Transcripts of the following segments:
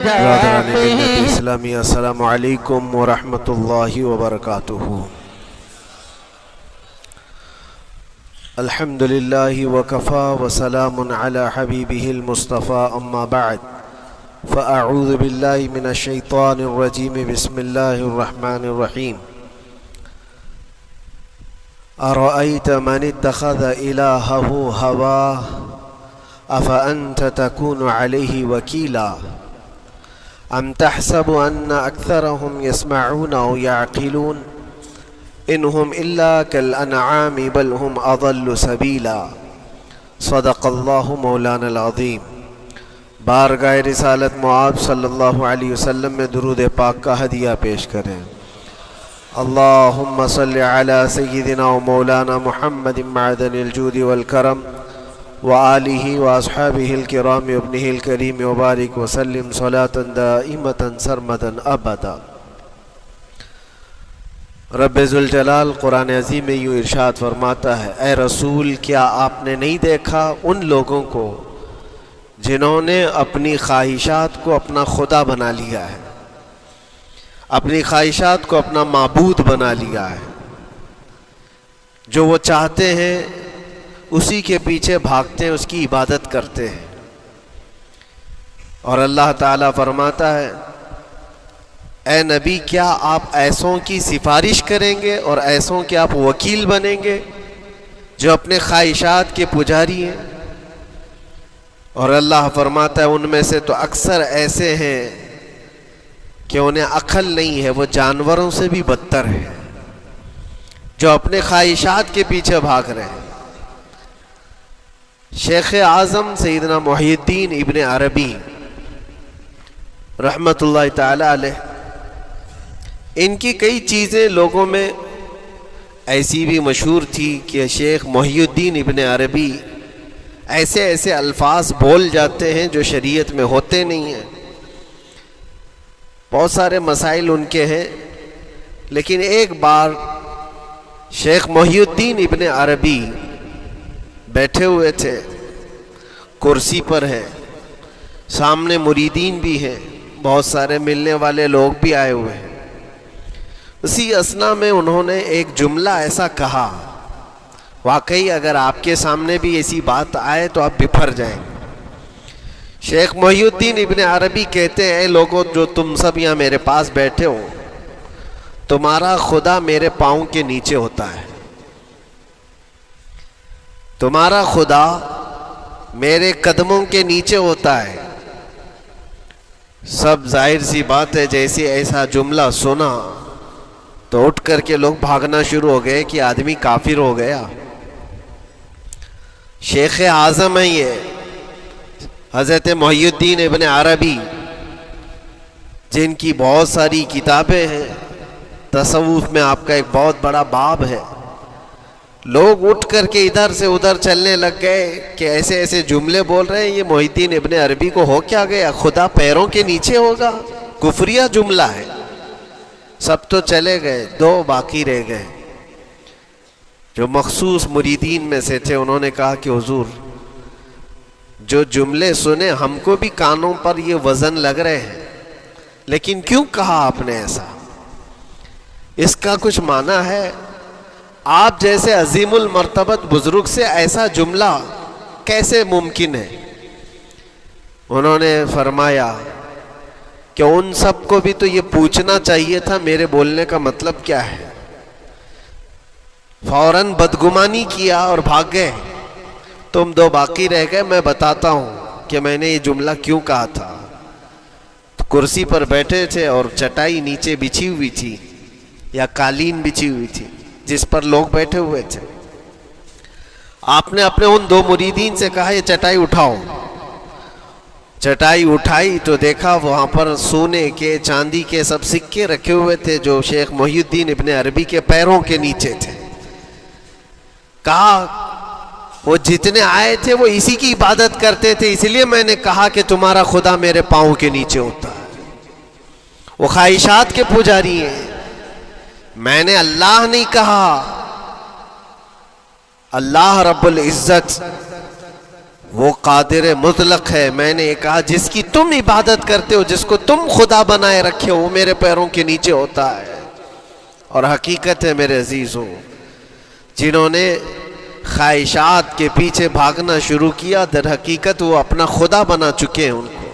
برادران ملت اسلامی، السلام علیکم ورحمۃ اللہ وبرکاتہ۔ الحمد للہ وکفا وسلام علی حبیبہ المصطفیٰ، اما بعد فاعوذ باللہ من الشیطان الرجیم، بسم اللہ الرحمن الرحیم۔ ارأیت من اتخذ الہہ ہواہ افانت تکون علیہ وکیلا ام تحسب ان اکثرهم يسمعون او يعقلون انهم الا كالانعام بل هم اضل سبیلا۔ صدق اللہ مولانا العظیم۔ بارگاہ رسالت معاذ صلی اللہ علیہ وسلم میں درود پاک کا ہدیہ پیش کریں۔ اللہم صلی علی سیدنا و مولانا محمد معدن الجود والکرم وآلہ واصحابہ الکرام وابنہ الکریم وبارک وسلم صلاة دائمتا سرمدا ابدا۔ رب ذوالجلال قرآن عظیم میں یوں ارشاد فرماتا ہے، اے رسول کیا آپ نے نہیں دیکھا ان لوگوں کو جنہوں نے اپنی خواہشات کو اپنا خدا بنا لیا ہے، اپنی خواہشات کو اپنا معبود بنا لیا ہے، جو وہ چاہتے ہیں اسی کے پیچھے بھاگتے ہیں، اس کی عبادت کرتے ہیں۔ اور اللہ تعالیٰ فرماتا ہے، اے نبی کیا آپ ایسوں کی سفارش کریں گے اور ایسوں کے آپ وکیل بنیں گے جو اپنے خواہشات کے پجاری ہیں؟ اور اللہ فرماتا ہے ان میں سے تو اکثر ایسے ہیں کہ انہیں عقل نہیں ہے، وہ جانوروں سے بھی بدتر ہے، جو اپنے خواہشات کے پیچھے بھاگ رہے ہیں۔ شیخ اعظم سیدنا محی الدین ابن عربی رحمۃ اللہ تعالی علیہ، ان کی کئی چیزیں لوگوں میں ایسی بھی مشہور تھی کہ شیخ محی الدین ابن عربی ایسے ایسے الفاظ بول جاتے ہیں جو شریعت میں ہوتے نہیں ہیں۔ بہت سارے مسائل ان کے ہیں، لیکن ایک بار شیخ محی الدین ابن عربی بیٹھے ہوئے تھے، کرسی پر ہے، سامنے مریدین بھی ہیں، بہت سارے ملنے والے لوگ بھی آئے ہوئے ہیں۔ اسی اثنا میں انہوں نے ایک جملہ ایسا کہا، واقعی اگر آپ کے سامنے بھی ایسی بات آئے تو آپ بپھر جائیں۔ شیخ محی الدین ابن عربی کہتے ہیں، اے لوگوں جو تم سب یہاں میرے پاس بیٹھے ہو، تمہارا خدا میرے پاؤں کے نیچے ہوتا ہے، تمہارا خدا میرے قدموں کے نیچے ہوتا ہے۔ سب ظاہر سی بات ہے، جیسے ایسا جملہ سنا تو اٹھ کر کے لوگ بھاگنا شروع ہو گئے کہ آدمی کافر ہو گیا۔ شیخ اعظم ہیں یہ، حضرت محی الدین ابن عربی، جن کی بہت ساری کتابیں ہیں، تصوف میں آپ کا ایک بہت بڑا باب ہے۔ لوگ اٹھ کر کے ادھر سے ادھر چلنے لگ گئے کہ ایسے ایسے جملے بول رہے ہیں، یہ محی الدین ابن عربی کو ہو کیا گیا؟ خدا پیروں کے نیچے ہوگا؟ کفریہ جملہ ہے۔ سب تو چلے گئے، دو باقی رہ گئے جو مخصوص مریدین میں سے تھے۔ انہوں نے کہا کہ حضور جو جملے سنے ہم کو بھی کانوں پر یہ وزن لگ رہے ہیں، لیکن کیوں کہا آپ نے ایسا؟ اس کا کچھ معنی ہے؟ آپ جیسے عظیم المرتبت بزرگ سے ایسا جملہ کیسے ممکن ہے؟ انہوں نے فرمایا کہ ان سب کو بھی تو یہ پوچھنا چاہیے تھا میرے بولنے کا مطلب کیا ہے۔ فوراً بدگمانی کیا اور بھاگ گئے۔ تم دو باقی رہ گئے، میں بتاتا ہوں کہ میں نے یہ جملہ کیوں کہا تھا۔ کرسی پر بیٹھے تھے اور چٹائی نیچے بچھی ہوئی تھی یا قالین بچھی ہوئی تھی جس پر لوگ بیٹھے ہوئے تھے۔ آپ نے اپنے ان دو مریدین سے کہا یہ چٹائی اٹھاؤ۔ چٹائی اٹھائی تو دیکھا وہاں پر سونے کے چاندی کے سب سکے رکھے ہوئے تھے جو شیخ محی الدین ابن عربی کے پیروں کے نیچے تھے۔ کہا وہ جتنے آئے تھے وہ اسی کی عبادت کرتے تھے، اس لیے میں نے کہا کہ تمہارا خدا میرے پاؤں کے نیچے ہوتا ہے۔ وہ خواہشات کے پجاری ہیں، میں نے اللہ نہیں کہا۔ اللہ رب العزت وہ قادر مطلق ہے. میں نے کہا جس کی تم عبادت کرتے ہو، جس کو تم خدا بنائے رکھے ہو، وہ میرے پیروں کے نیچے ہوتا ہے. اور حقیقت ہے میرے عزیزوں، جنہوں نے خواہشات کے پیچھے بھاگنا شروع کیا، در حقیقت وہ اپنا خدا بنا چکے ہیں ان کو.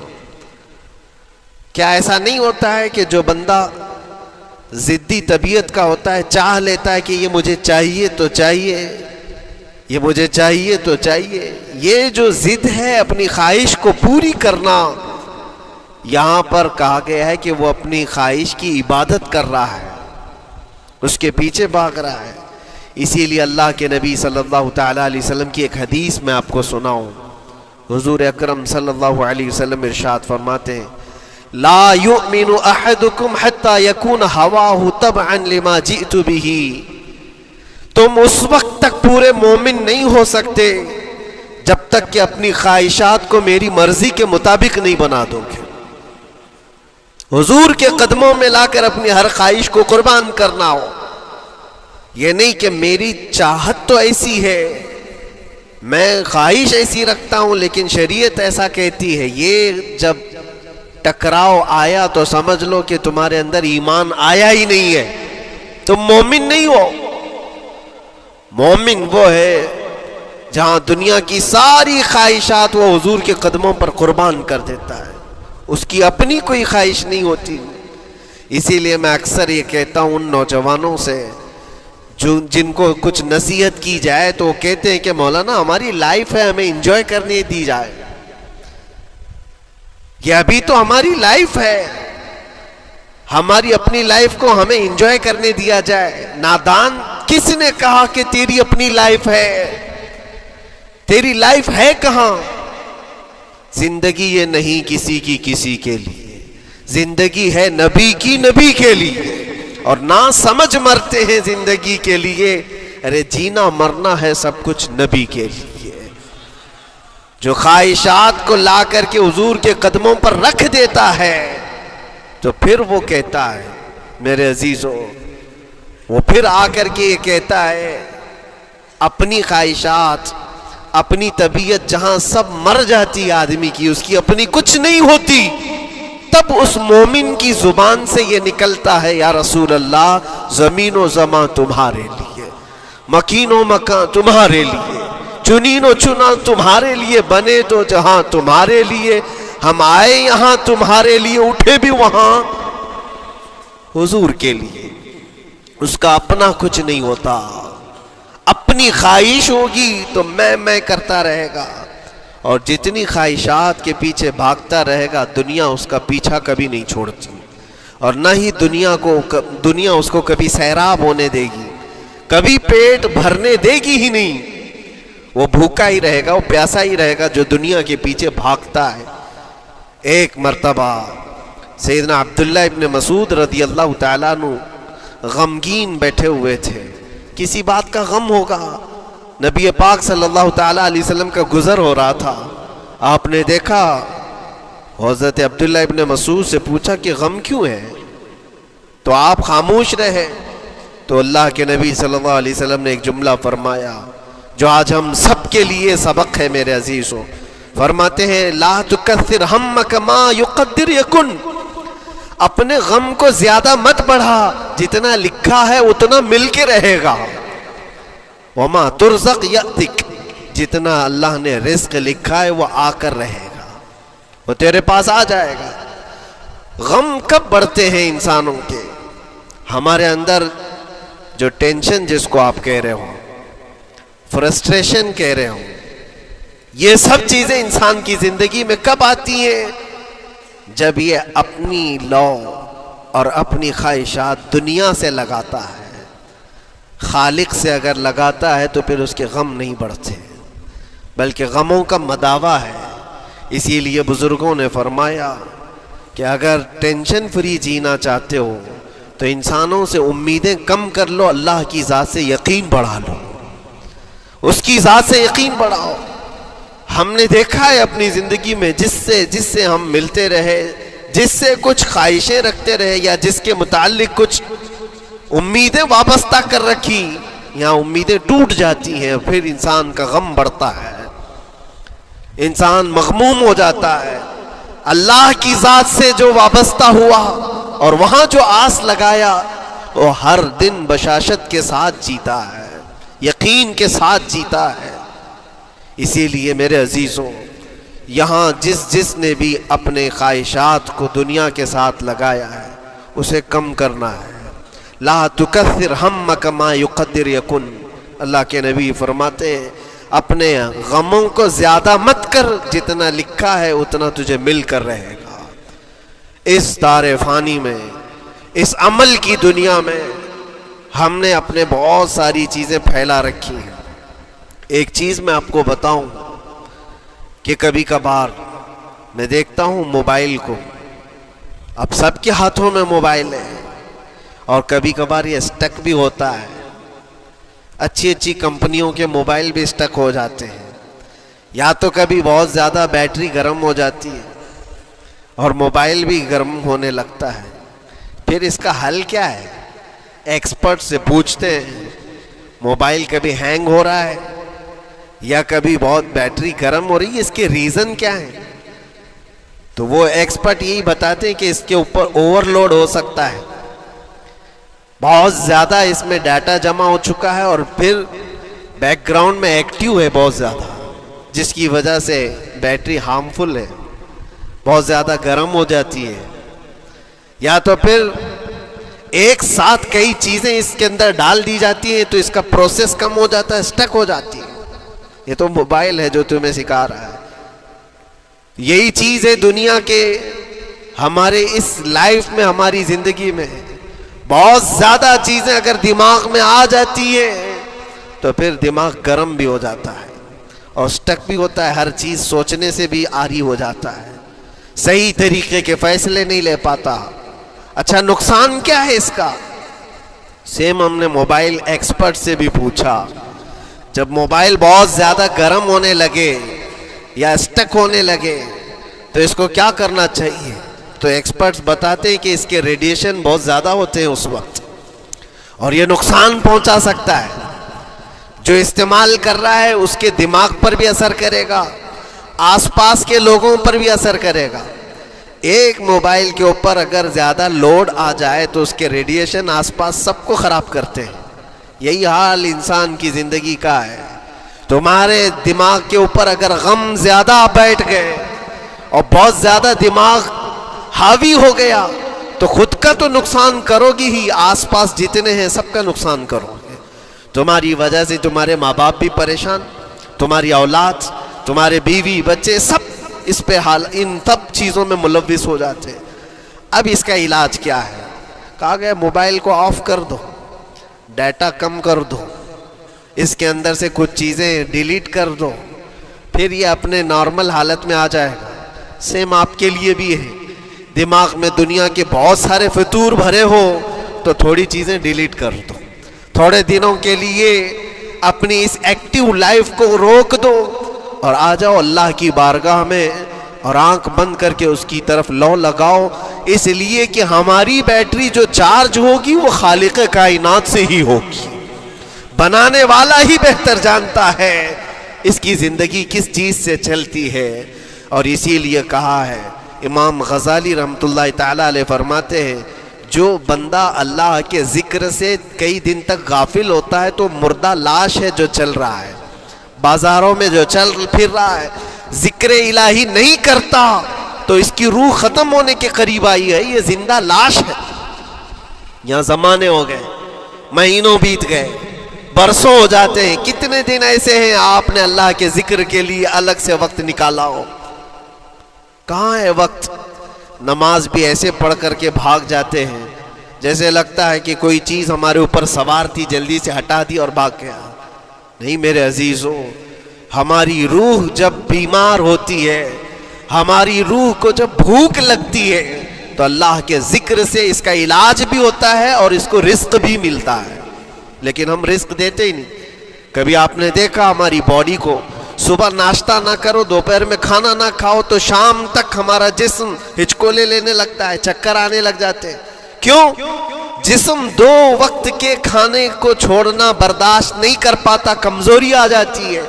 کیا ایسا نہیں ہوتا ہے کہ جو بندہ ضدی طبیعت کا ہوتا ہے، چاہ لیتا ہے کہ یہ مجھے چاہیے تو چاہیے، یہ مجھے چاہیے تو چاہیے. یہ جو ضد ہے اپنی خواہش کو پوری کرنا، یہاں پر کہا گیا ہے کہ وہ اپنی خواہش کی عبادت کر رہا ہے، اس کے پیچھے بھاگ رہا ہے. اسی لیے اللہ کے نبی صلی اللہ تعالیٰ علیہ وسلم کی ایک حدیث میں آپ کو سناؤں. حضور اکرم صلی اللہ علیہ وسلم ارشاد فرماتے ہیں، لا یؤمن احدکم حتی یکون ہواہ تبعا لما جئت بہ. تم اس وقت تک پورے مومن نہیں ہو سکتے جب تک کہ اپنی خواہشات کو میری مرضی کے مطابق نہیں بنا دو گے. حضور کے قدموں میں لا کر اپنی ہر خواہش کو قربان کرنا ہو. یہ نہیں کہ میری چاہت تو ایسی ہے، میں خواہش ایسی رکھتا ہوں لیکن شریعت ایسا کہتی ہے. یہ جب ٹکراؤ آیا تو سمجھ لو کہ تمہارے اندر ایمان آیا ہی نہیں ہے، تم مومن نہیں ہو. مومن وہ ہے جہاں دنیا کی ساری خواہشات وہ حضور کے قدموں پر قربان کر دیتا ہے، اس کی اپنی کوئی خواہش نہیں ہوتی. اسی لیے میں اکثر یہ کہتا ہوں ان نوجوانوں سے جن کو کچھ نصیحت کی جائے تو وہ کہتے ہیں کہ مولانا ہماری لائف ہے، ہمیں انجوائے کرنے دی جائے. یہ ابھی تو ہماری لائف ہے، ہماری اپنی لائف کو ہمیں انجوائے کرنے دیا جائے. نادان کس نے کہا کہ تیری اپنی لائف ہے؟ تیری لائف ہے کہاں؟ زندگی یہ نہیں کسی کے لیے، زندگی ہے نبی کی، نبی کے لیے. اور نہ سمجھ مرتے ہیں زندگی کے لیے. ارے جینا مرنا ہے سب کچھ نبی کے لیے. جو خواہشات کو لا کر کے حضور کے قدموں پر رکھ دیتا ہے تو پھر وہ کہتا ہے میرے عزیزوں، وہ پھر آ کر کے یہ کہتا ہے اپنی خواہشات، اپنی طبیعت جہاں سب مر جاتی ہے آدمی کی، اس کی اپنی کچھ نہیں ہوتی، تب اس مومن کی زبان سے یہ نکلتا ہے یا رسول اللہ زمین و زمان تمہارے لیے، مکین و مکان تمہارے لیے، چنین و چنا تمہارے لیے، بنے تو جہاں تمہارے لیے، ہم آئے یہاں تمہارے لیے، اٹھے بھی وہاں حضور کے لیے. اس کا اپنا کچھ نہیں ہوتا. اپنی خواہش ہوگی تو میں کرتا رہے گا، اور جتنی خواہشات کے پیچھے بھاگتا رہے گا دنیا اس کا پیچھا کبھی نہیں چھوڑتی، اور نہ ہی دنیا اس کو کبھی سیراب ہونے دے گی، کبھی پیٹ بھرنے دے گی ہی نہیں. وہ بھوکا ہی رہے گا، وہ پیاسا ہی رہے گا جو دنیا کے پیچھے بھاگتا ہے. ایک مرتبہ سیدنا عبداللہ ابن مسعود رضی اللہ تعالیٰ عنہ غمگین بیٹھے ہوئے تھے، کسی بات کا غم ہوگا. نبی پاک صلی اللہ تعالیٰ علیہ وسلم کا گزر ہو رہا تھا. آپ نے دیکھا، حضرت عبداللہ ابن مسعود سے پوچھا کہ غم کیوں ہے؟ تو آپ خاموش رہے. تو اللہ کے نبی صلی اللہ علیہ وسلم نے ایک جملہ فرمایا جو آج ہم سب کے لیے سبق ہے میرے عزیزوں. فرماتے ہیں لا تکثر ہمک ما یقدر یکن. اپنے غم کو زیادہ مت بڑھا، جتنا لکھا ہے اتنا مل کے رہے گا. وما ترزق یأتک. جتنا اللہ نے رزق لکھا ہے وہ آ کر رہے گا، وہ تیرے پاس آ جائے گا. غم کب بڑھتے ہیں انسانوں کے؟ ہمارے اندر جو ٹینشن جس کو آپ کہہ رہے ہو، فرسٹریشن کہہ رہے ہو، یہ سب چیزیں انسان کی زندگی میں کب آتی ہیں؟ جب یہ اپنی لو اور اپنی خواہشات دنیا سے لگاتا ہے. خالق سے اگر لگاتا ہے تو پھر اس کے غم نہیں بڑھتے، بلکہ غموں کا مداوا ہے. اسی لیے بزرگوں نے فرمایا کہ اگر ٹینشن فری جینا چاہتے ہو تو انسانوں سے امیدیں کم کر لو، اللہ کی ذات سے یقین بڑھا لو، اس کی ذات سے یقین بڑھاؤ. ہم نے دیکھا ہے اپنی زندگی میں جس سے ہم ملتے رہے، جس سے کچھ خواہشیں رکھتے رہے یا جس کے متعلق کچھ امیدیں وابستہ کر رکھی، یہاں امیدیں ٹوٹ جاتی ہیں، پھر انسان کا غم بڑھتا ہے. انسان مغموم ہو جاتا ہے. اللہ کی ذات سے جو وابستہ ہوا اور وہاں جو آس لگایا وہ ہر دن بشاشت کے ساتھ جیتا ہے, یقین کے ساتھ جیتا ہے. اسی لیے میرے عزیزوں, یہاں جس نے بھی اپنے خواہشات کو دنیا کے ساتھ لگایا ہے اسے کم کرنا ہے. لا تکثر ہمک ما یقدر یکن. اللہ کے نبی فرماتے ہیں اپنے غموں کو زیادہ مت کر, جتنا لکھا ہے اتنا تجھے مل کر رہے گا. اس دار فانی میں, اس عمل کی دنیا میں ہم نے اپنے بہت ساری چیزیں پھیلا رکھی ہیں. ایک چیز میں آپ کو بتاؤں کہ کبھی کبھار میں دیکھتا ہوں موبائل کو, اب سب کے ہاتھوں میں موبائل ہے, اور کبھی کبھار یہ اسٹک بھی ہوتا ہے. اچھی اچھی کمپنیوں کے موبائل بھی اسٹک ہو جاتے ہیں, یا تو کبھی بہت زیادہ بیٹری گرم ہو جاتی ہے اور موبائل بھی گرم ہونے لگتا ہے. پھر اس کا حل کیا ہے؟ ایکسپرٹ سے پوچھتے ہیں موبائل کبھی ہینگ ہو رہا ہے یا کبھی بہت بیٹری گرم ہو رہی ہے, اس کے ریزن کیا ہے؟ تو وہ ایکسپرٹ یہی بتاتے ہیں کہ اس کے اوپر اوور لوڈ ہو سکتا ہے, بہت زیادہ اس میں ڈیٹا جمع ہو چکا ہے اور پھر بیک گراؤنڈ میں ایکٹیو ہے بہت زیادہ, جس کی وجہ سے بیٹری ہارمفل ہے, بہت زیادہ گرم ہو جاتی ہے. یا تو پھر ایک ساتھ کئی چیزیں اس کے اندر ڈال دی جاتی ہیں تو اس کا پروسیس کم ہو جاتا ہے, اسٹک ہو جاتی ہے. یہ تو موبائل ہے جو تمہیں سکھا رہا ہے. یہی چیز ہے دنیا کے ہمارے اس لائف میں, ہماری زندگی میں بہت زیادہ چیزیں اگر دماغ میں آ جاتی ہیں تو پھر دماغ گرم بھی ہو جاتا ہے اور اسٹک بھی ہوتا ہے, ہر چیز سوچنے سے بھی عاری ہو جاتا ہے, صحیح طریقے کے فیصلے نہیں لے پاتا. اچھا نقصان کیا ہے اس کا؟ سیم ہم نے موبائل ایکسپرٹ سے بھی پوچھا, جب موبائل بہت زیادہ گرم ہونے لگے یا اسٹک ہونے لگے تو اس کو کیا کرنا چاہیے؟ تو ایکسپرٹس بتاتے ہیں کہ اس کے ریڈیشن بہت زیادہ ہوتے ہیں اس وقت, اور یہ نقصان پہنچا سکتا ہے. جو استعمال کر رہا ہے اس کے دماغ پر بھی اثر کرے گا, آس پاس کے لوگوں پر بھی اثر کرے گا. ایک موبائل کے اوپر اگر زیادہ لوڈ آ جائے تو اس کے ریڈیشن آس پاس سب کو خراب کرتے ہیں. یہی حال انسان کی زندگی کا ہے. تمہارے دماغ کے اوپر اگر غم زیادہ بیٹھ گئے اور بہت زیادہ دماغ حاوی ہو گیا تو خود کا تو نقصان کرو گی ہی, آس پاس جتنے ہیں سب کا نقصان کرو گے. تمہاری وجہ سے تمہارے ماں باپ بھی پریشان, تمہاری اولاد, تمہارے بیوی بچے سب اس پہ ان سب چیزوں میں ملوث ہو جاتے ہیں. اب اس کا علاج کیا ہے؟ کہا گیا موبائل کو آف کر دو, ڈیٹا کم کر دو, اس کے اندر سے کچھ چیزیں ڈیلیٹ کر دو, پھر یہ اپنے نارمل حالت میں آ جائے گا. سیم آپ کے لیے بھی ہے, دماغ میں دنیا کے بہت سارے فطور بھرے ہو تو تھوڑی چیزیں ڈیلیٹ کر دو, تھوڑے دنوں کے لیے اپنی اس ایکٹیو لائف کو روک دو اور آ جاؤ اللہ کی بارگاہ میں اور آنکھ بند کر کے اس کی طرف لو لگاؤ. اس لیے کہ ہماری بیٹری جو چارج ہوگی وہ خالق کائنات سے ہی ہوگی, بنانے والا ہی بہتر جانتا ہے اس کی زندگی کس چیز سے چلتی ہے. اور اسی لیے کہا ہے, امام غزالی رحمۃ اللہ تعالی علیہ فرماتے ہیں جو بندہ اللہ کے ذکر سے کئی دن تک غافل ہوتا ہے تو مردہ لاش ہے جو چل رہا ہے, بازاروں میں جو چل پھر رہا ہے, ذکر الہی نہیں کرتا تو اس کی روح ختم ہونے کے قریب آئی ہے, یہ زندہ لاش ہے. یہاں زمانے ہو گئے, مہینوں بیت گئے, برسوں ہو جاتے ہیں, کتنے دن ایسے ہیں آپ نے اللہ کے ذکر کے لیے الگ سے وقت نکالا ہو؟ کہاں ہے وقت؟ نماز بھی ایسے پڑھ کر کے بھاگ جاتے ہیں جیسے لگتا ہے کہ کوئی چیز ہمارے اوپر سوار تھی, جلدی سے ہٹا دی اور بھاگ گیا. نہیں میرے عزیزوں, ہماری روح جب بیمار ہوتی ہے, ہماری روح کو جب بھوک لگتی ہے تو اللہ کے ذکر سے اس کا علاج بھی ہوتا ہے اور اس کو رزق بھی ملتا ہے. لیکن ہم رزق دیتے ہی نہیں. کبھی آپ نے دیکھا ہماری باڈی کو, صبح ناشتہ نہ کرو, دوپہر میں کھانا نہ کھاؤ تو شام تک ہمارا جسم ہچکولے لینے لگتا ہے, چکر آنے لگ جاتے ہیں. کیوں؟ جسم 2 وقت کے کھانے کو چھوڑنا برداشت نہیں کر پاتا, کمزوری آ جاتی ہے.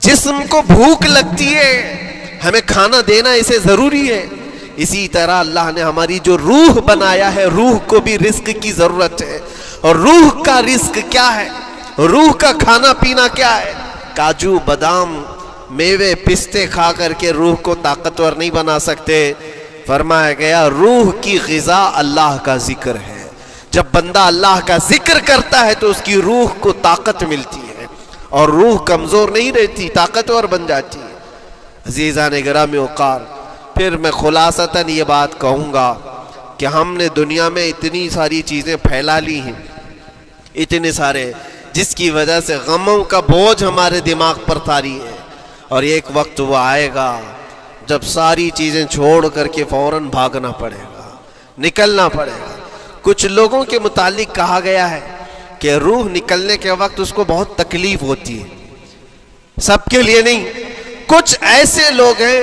جسم کو بھوک لگتی ہے، ہمیں کھانا دینا اسے ضروری ہے، اسی طرح اللہ نے ہماری جو روح بنایا ہے، روح کو بھی رزق کی ضرورت ہے۔ اور روح کا رزق کیا ہے؟ روح کا کھانا پینا کیا ہے؟ کاجو بادام میوے پستے کھا کر کے روح کو طاقتور نہیں بنا سکتے۔ فرمایا گیا روح کی غذا اللہ کا ذکر ہے، جب بندہ اللہ کا ذکر کرتا ہے تو اس کی روح کو طاقت ملتی ہے اور روح کمزور نہیں رہتی، طاقتور بن جاتی ہے۔ عزیزان گرامی وقار، پھر میں خلاصتاً یہ بات کہوں گا کہ ہم نے دنیا میں اتنی ساری چیزیں پھیلا لی ہیں، اتنے سارے، جس کی وجہ سے غموں کا بوجھ ہمارے دماغ پر طاری ہے، اور ایک وقت وہ آئے گا جب ساری چیزیں چھوڑ کر کے فوراً بھاگنا پڑے گا، نکلنا پڑے گا۔ کچھ لوگوں کے متعلق کہا گیا ہے کہ روح نکلنے کے وقت اس کو بہت تکلیف ہوتی ہے، سب کے لیے نہیں۔ کچھ ایسے لوگ ہیں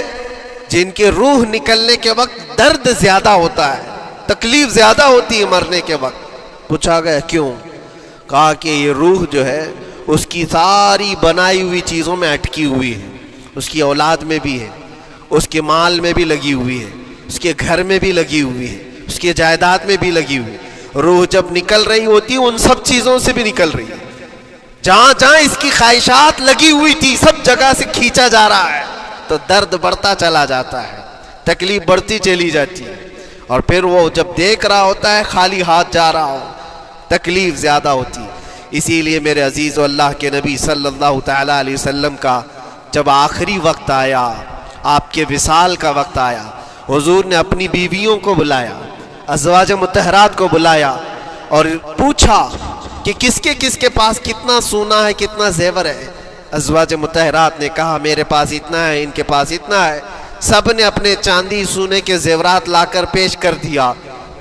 جن کے روح نکلنے کے وقت درد زیادہ ہوتا ہے، تکلیف زیادہ ہوتی ہے مرنے کے وقت۔ پوچھا گیا کیوں؟ کہا کہ یہ روح جو ہے اس کی ساری بنائی ہوئی چیزوں میں اٹکی ہوئی ہے، اس کی اولاد میں بھی ہے، اس کے مال میں بھی لگی ہوئی ہے، اس کے گھر میں بھی لگی ہوئی ہے، اس کے جائیداد میں بھی لگی ہوئی ہے۔ روح جب نکل رہی ہوتی ہے ان سب چیزوں سے بھی نکل رہی ہے، جہاں جہاں اس کی خواہشات لگی ہوئی تھی سب جگہ سے کھینچا جا رہا ہے، تو درد بڑھتا چلا جاتا ہے، تکلیف بڑھتی چلی جاتی ہے، اور پھر وہ جب دیکھ رہا ہوتا ہے خالی ہاتھ جا رہا ہو، تکلیف زیادہ ہوتی ہے۔ اسی لیے میرے عزیز و اللہ کے نبی صلی اللہ تعالیٰ علیہ وسلم کا جب آخری وقت آیا، آپ کے وصال کا وقت آیا، حضور نے اپنی بیویوں کو بلایا، ازواج مطہرات کو بلایا اور پوچھا کہ کس کے پاس کتنا سونا ہے، کتنا زیور ہے۔ ازواج مطہرات نے کہا میرے پاس اتنا ہے، ان کے پاس اتنا ہے، سب نے اپنے چاندی سونے کے زیورات لا کر پیش کر دیا۔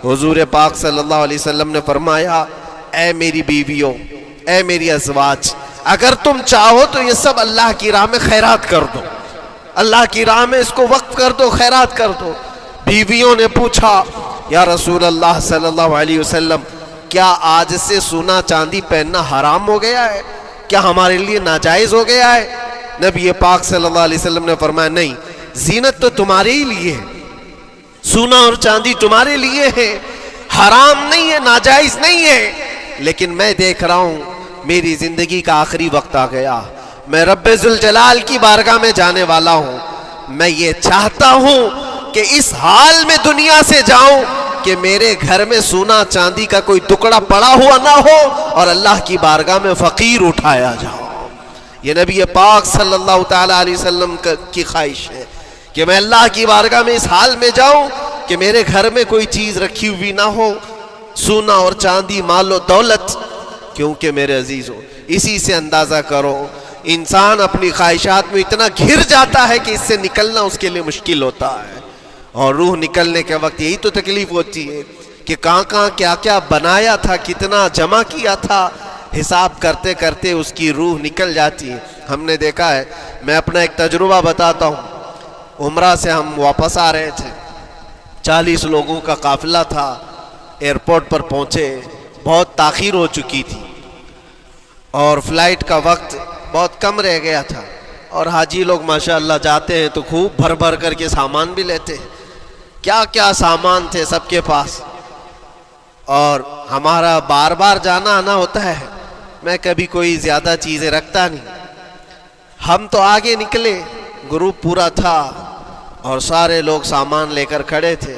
حضور پاک صلی اللہ علیہ وسلم نے فرمایا اے میری بیویوں، اے میری ازواج، اگر تم چاہو تو یہ سب اللہ کی راہ میں خیرات کر دو، اللہ کی راہ میں اس کو وقف کر دو، خیرات کر دو۔ بیویوں نے پوچھا یا رسول اللہ صلی اللہ علیہ وسلم، کیا آج سے سونا چاندی پہننا حرام ہو گیا ہے؟ کیا ہمارے لیے ناجائز ہو گیا ہے؟ نبی پاک صلی اللہ علیہ وسلم نے فرمایا نہیں، زینت تو تمہارے ہی لیے ہے، سونا اور چاندی تمہارے لیے ہے، حرام نہیں ہے، ناجائز نہیں ہے، لیکن میں دیکھ رہا ہوں میری زندگی کا آخری وقت آ گیا، میں رب ذوالجلال کی بارگاہ میں جانے والا ہوں، میں یہ چاہتا ہوں کہ اس حال میں دنیا سے جاؤں کہ میرے گھر میں سونا چاندی کا کوئی ٹکڑا پڑا ہوا نہ ہو اور اللہ کی بارگاہ میں فقیر اٹھایا جاؤ۔ یہ نبی پاک صلی اللہ تعالیٰ علیہ وسلم کی خواہش ہے کہ میں اللہ کی بارگاہ میں اس حال میں جاؤں کہ میرے گھر میں کوئی چیز رکھی ہوئی نہ ہو، سونا اور چاندی، مال و دولت۔ کیونکہ میرے عزیزوں اسی سے اندازہ کرو انسان اپنی خواہشات میں اتنا گھر جاتا ہے کہ اس سے نکلنا اس کے لیے مشکل ہوتا ہے، اور روح نکلنے کے وقت یہی تو تکلیف ہوتی ہے کہ کہاں کہاں کیا کیا بنایا تھا، کتنا جمع کیا تھا، حساب کرتے کرتے اس کی روح نکل جاتی ہے۔ ہم نے دیکھا ہے، میں اپنا ایک تجربہ بتاتا ہوں۔ عمرہ سے ہم واپس آ رہے تھے، 40 لوگوں کا قافلہ تھا، ایئرپورٹ پر پہنچے، بہت تاخیر ہو چکی تھی اور فلائٹ کا وقت بہت کم رہ گیا تھا، اور حاجی لوگ ماشاءاللہ جاتے ہیں تو خوب بھر بھر کر کے سامان بھی لیتے ہیں، کیا کیا سامان تھے سب کے پاس، اور ہمارا بار بار جانا آنا ہوتا ہے، میں کبھی کوئی زیادہ چیزیں رکھتا نہیں۔ ہم تو آگے نکلے، گروپ پورا تھا اور سارے لوگ سامان لے کر کھڑے تھے،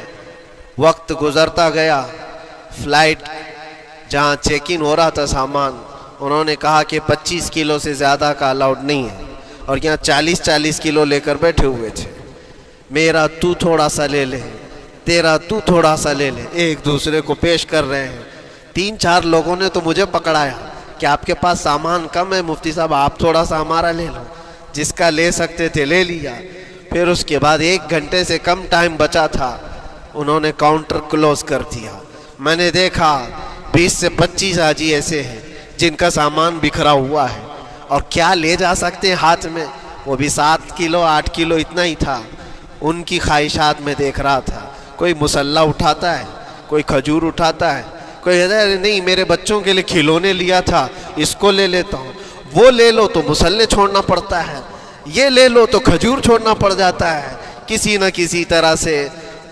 وقت گزرتا گیا، فلائٹ جہاں چیک ان ہو رہا تھا سامان، انہوں نے کہا کہ 25 کلو سے زیادہ کا الاؤڈ نہیں ہے، اور یہاں 40 کلو لے کر بیٹھے ہوئے تھے۔ میرا تو تھوڑا سا لے لے، تیرا تو تھوڑا سا لے لے، ایک دوسرے کو پیش کر رہے ہیں۔ 3-4 لوگوں نے تو مجھے پکڑایا کہ آپ کے پاس سامان کم ہے مفتی صاحب، آپ تھوڑا سا ہمارا لے لو، جس کا لے سکتے تھے لے لیا۔ پھر اس کے بعد 1 گھنٹے سے کم ٹائم بچا تھا، انہوں نے کاؤنٹر کلوز کر دیا۔ میں نے دیکھا 20 سے 25 حاجی ایسے ہیں جن کا سامان بکھرا ہوا ہے، اور کیا لے جا سکتے ہیں ہاتھ میں، وہ بھی 7 کلو 8 کلو اتنا ہی تھا۔ ان کی خواہشات میں دیکھ رہا تھا، کوئی مسلح اٹھاتا ہے، کوئی کھجور اٹھاتا ہے، کوئی نہیں میرے بچوں کے لیے کھلونے لیا تھا اس کو لے لیتا ہوں، وہ لے لو تو مسلح چھوڑنا پڑتا ہے۔ یہ لے لو تو کھجور چھوڑنا پڑ جاتا ہے. کسی نہ کسی طرح سے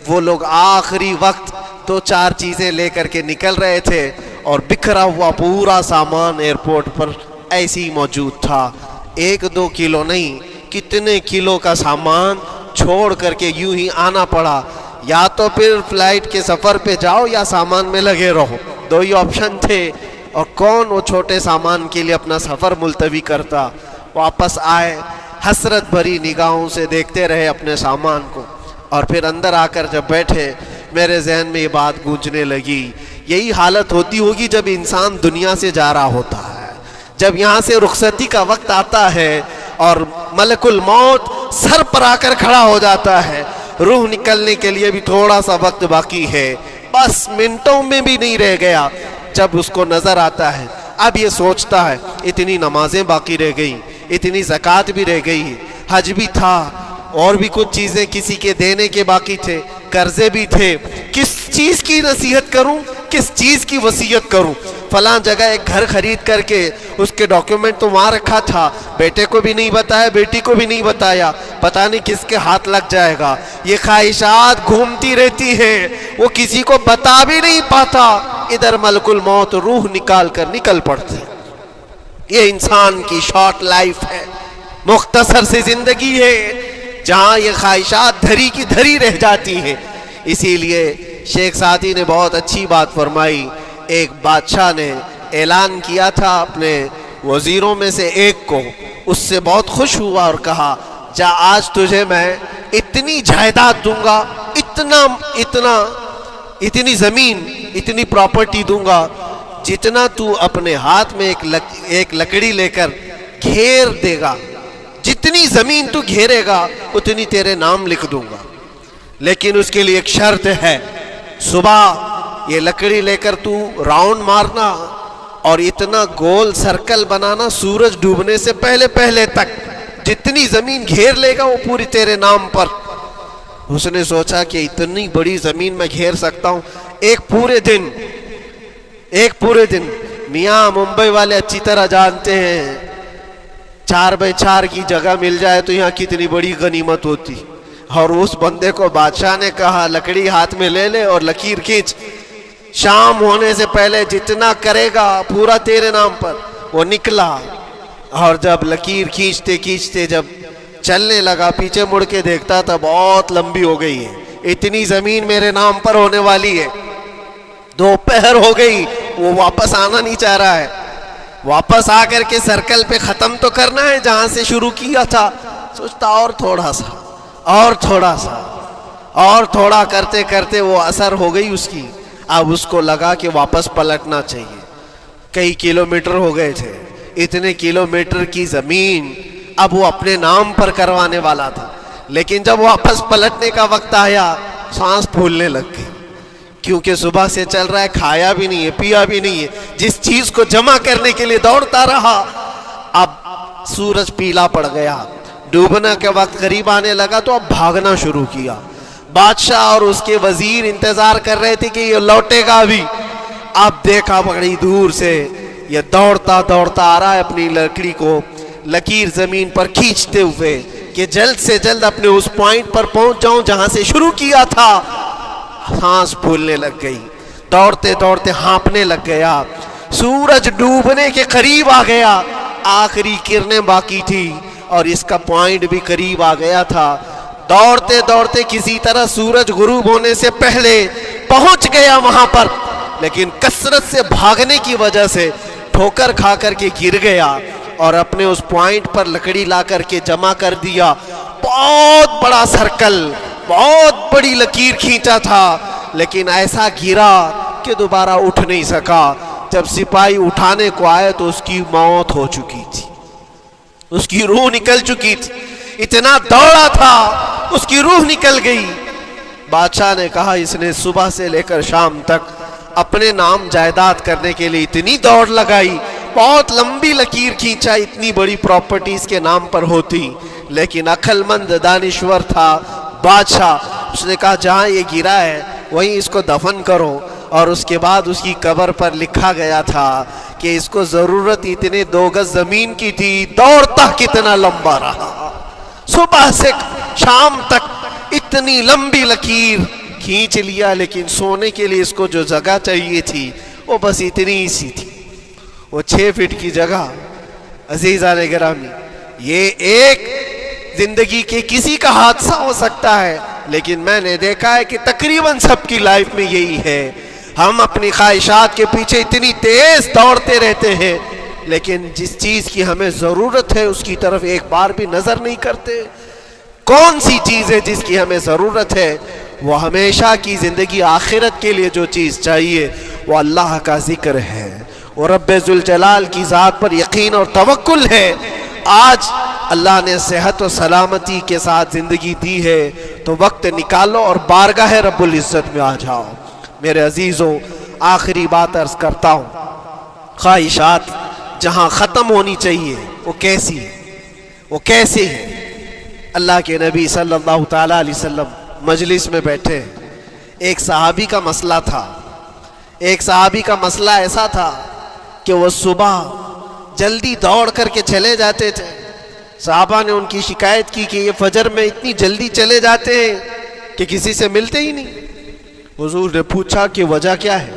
وہ لوگ آخری وقت 2-4 چیزیں لے کر کے نکل رہے تھے اور بکھرا ہوا پورا سامان ایئرپورٹ پر ایسے ہی موجود تھا. 1-2 کلو نہیں، کتنے کلو کا سامان چھوڑ کر کے یوں ہی آنا پڑا. یا تو پھر فلائٹ کے سفر پہ جاؤ یا سامان میں لگے رہو، 2 ہی آپشن تھے. اور کون وہ چھوٹے سامان کے لیے اپنا سفر ملتوی کرتا. واپس آئے، حسرت بھری نگاہوں سے دیکھتے رہے اپنے سامان کو. اور پھر اندر آ کر جب بیٹھے میرے ذہن میں یہ بات گونجنے لگی، یہی حالت ہوتی ہوگی جب انسان دنیا سے جا رہا ہوتا ہے، جب یہاں سے رخصتی کا وقت آتا ہے اور ملک الموت سر پر آ کر کھڑا ہو جاتا ہے. روح نکلنے کے لیے بھی تھوڑا سا وقت باقی ہے، بس منٹوں میں بھی نہیں رہ گیا. جب اس کو نظر آتا ہے، اب یہ سوچتا ہے اتنی نمازیں باقی رہ گئی، اتنی زکوٰۃ بھی رہ گئی، حج بھی تھا، اور بھی کچھ چیزیں کسی کے دینے کے باقی تھے، قرضے بھی تھے. کس چیز کی نصیحت کروں، کس چیز کی وصیت کروں؟ فلاں جگہ ایک گھر خرید کر کے اس کے ڈاکیومنٹ تو وہاں رکھا تھا، بیٹے کو بھی نہیں بتایا، بیٹی کو بھی نہیں بتایا، پتہ نہیں کس کے ہاتھ لگ جائے گا. یہ خواہشات گھومتی رہتی ہیں، وہ کسی کو بتا بھی نہیں پاتا. ادھر ملک الموت روح نکال کر نکل پڑتے. یہ انسان کی شارٹ لائف ہے، مختصر سی زندگی ہے جہاں یہ خواہشات دھری کی دھری رہ جاتی ہیں. اسی لیے شیخ سعدی نے بہت اچھی بات فرمائی. ایک بادشاہ نے اعلان کیا تھا اپنے وزیروں میں سے ایک کو، اس سے بہت خوش ہوا اور کہا جا آج تجھے میں اتنی جائیداد دوں گا، اتنی زمین، اتنی پراپرٹی دوں گا جتنا تو اپنے ہاتھ میں ایک لکڑی لے کر گھیر دے گا، جتنی زمین تو گھیرے گا اتنی تیرے نام لکھ دوں گا. لیکن اس کے لیے ایک شرط ہے، صبح یہ لکڑی لے کر تو راؤنڈ مارنا اور اتنا گول سرکل بنانا سورج ڈوبنے سے پہلے تک، جتنی زمین گھیر لے گا وہ پوری تیرے نام پر. اس نے سوچا کہ اتنی بڑی زمین میں گھیر سکتا ہوں ایک پورے دن. میاں ممبئی والے اچھی طرح جانتے ہیں 4x4 کی جگہ مل جائے تو یہاں کتنی بڑی غنیمت ہوتی. اور اس بندے کو بادشاہ نے کہا لکڑی ہاتھ میں لے لے اور لکیر کھینچ، شام ہونے سے پہلے جتنا کرے گا پورا تیرے نام پر. وہ نکلا اور جب لکیر کھینچتے جب چلنے لگا، پیچھے مڑ کے دیکھتا تھا بہت لمبی ہو گئی ہے، اتنی زمین میرے نام پر ہونے والی ہے. دوپہر ہو گئی، وہ واپس آنا نہیں چاہ رہا ہے. واپس آ کر کے سرکل پہ ختم تو کرنا ہے جہاں سے شروع کیا تھا. سوچتا اور تھوڑا کرتے وہ اثر ہو گئی اس کی. اب اس کو لگا کہ واپس پلٹنا چاہیے. کئی کلومیٹر ہو گئے تھے، اتنے کلومیٹر کی زمین اب وہ اپنے نام پر کروانے والا تھا. لیکن جب واپس پلٹنے کا وقت آیا سانس پھولنے لگ گئی، کیونکہ صبح سے چل رہا ہے، کھایا بھی نہیں ہے، پیا بھی نہیں ہے، جس چیز کو جمع کرنے کے لیے دوڑتا رہا. اب سورج پیلا پڑ گیا، ڈوبنا کے وقت قریب آنے لگا تو اب بھاگنا شروع کیا. بادشاہ اور اس کے وزیر انتظار کر رہے تھے کہ یہ لوٹے گا بھی. اب دیکھا بڑی دور سے یہ دوڑتا آ رہا ہے اپنی لکڑی کو لکیر زمین پر کھینچتے ہوئے کہ جلد سے جلد اپنے اس پوائنٹ پر پہنچ جاؤں جہاں سے شروع کیا تھا. سانس پھولنے لگ گئی، دوڑتے ہانپنے لگ گیا. سورج ڈوبنے کے قریب آ گیا، آخری کرنیں باقی تھی اور اس کا پوائنٹ بھی قریب آ گیا تھا. دوڑتے کسی طرح سورج غروب ہونے سے پہلے پہنچ گیا وہاں پر، لیکن کثرت سے بھاگنے کی وجہ سے ٹھوکر کھا کر کے گر گیا اور اپنے اس پوائنٹ پر لکڑی لا کر کے جمع کر دیا. بہت بڑا سرکل، بہت بڑی لکیر کھینچا تھا، لیکن ایسا گرا کہ دوبارہ اٹھ نہیں سکا. جب سپاہی اٹھانے کو آئے تو اس کی موت ہو چکی تھی، اس کی روح نکل چکی تھی. اتنا دوڑا تھا اس کی روح نکل گئی. بادشاہ نے کہا اس نے صبح سے لے کر شام تک اپنے نام جائیداد کرنے کے لیے اتنی دوڑ لگائی، بہت لمبی لکیر کھینچا، اتنی بڑی پراپرٹیز کے نام پر ہوتی. لیکن عقل مند دانشور تھا بادشاہ، اس نے کہا جہاں یہ گرا ہے وہیں اس کو دفن کرو. اور اس کے بعد اس کی قبر پر لکھا گیا تھا کہ اس کو ضرورت اتنے 2 گز زمین کی تھی، دوڑتا کتنا لمبا رہا. صبح سے شام تک اتنی لمبی لکیر کھینچ لیا، لیکن سونے کے لیے اس کو جو جگہ چاہیے تھی وہ بس اتنی ہی سی تھی، وہ 6 فٹ کی جگہ۔ عزیزان گرامی، یہ ایک زندگی کے کسی کا حادثہ ہو سکتا ہے، لیکن میں نے دیکھا ہے کہ تقریباً سب کی لائف میں یہی ہے۔ ہم اپنی خواہشات کے پیچھے اتنی تیز دوڑتے رہتے ہیں، لیکن جس چیز کی ہمیں ضرورت ہے اس کی طرف ایک بار بھی نظر نہیں کرتے۔ کون سی چیز ہے جس کی ہمیں ضرورت ہے؟ وہ ہمیشہ کی زندگی آخرت کے لیے جو چیز چاہیے وہ اللہ کا ذکر ہے، وہ رب ذوالجلال کی ذات پر یقین اور توکل ہے۔ آج اللہ نے صحت و سلامتی کے ساتھ زندگی دی ہے تو وقت نکالو اور بارگاہ رب العزت میں آ جاؤ۔ میرے عزیزوں، آخری بات عرض کرتا ہوں، خواہشات جہاں ختم ہونی چاہیے وہ کیسی ہے، وہ کیسے ہے؟ اللہ کے نبی صلی اللہ تعالیٰ علیہ وسلم مجلس میں بیٹھے، ایک صحابی کا مسئلہ تھا۔ ایک صحابی کا مسئلہ ایسا تھا کہ وہ صبح جلدی دوڑ کر کے چلے جاتے تھے۔ صحابہ نے ان کی شکایت کی کہ یہ فجر میں اتنی جلدی چلے جاتے ہیں کہ کسی سے ملتے ہی نہیں۔ حضور نے پوچھا کہ وجہ کیا ہے؟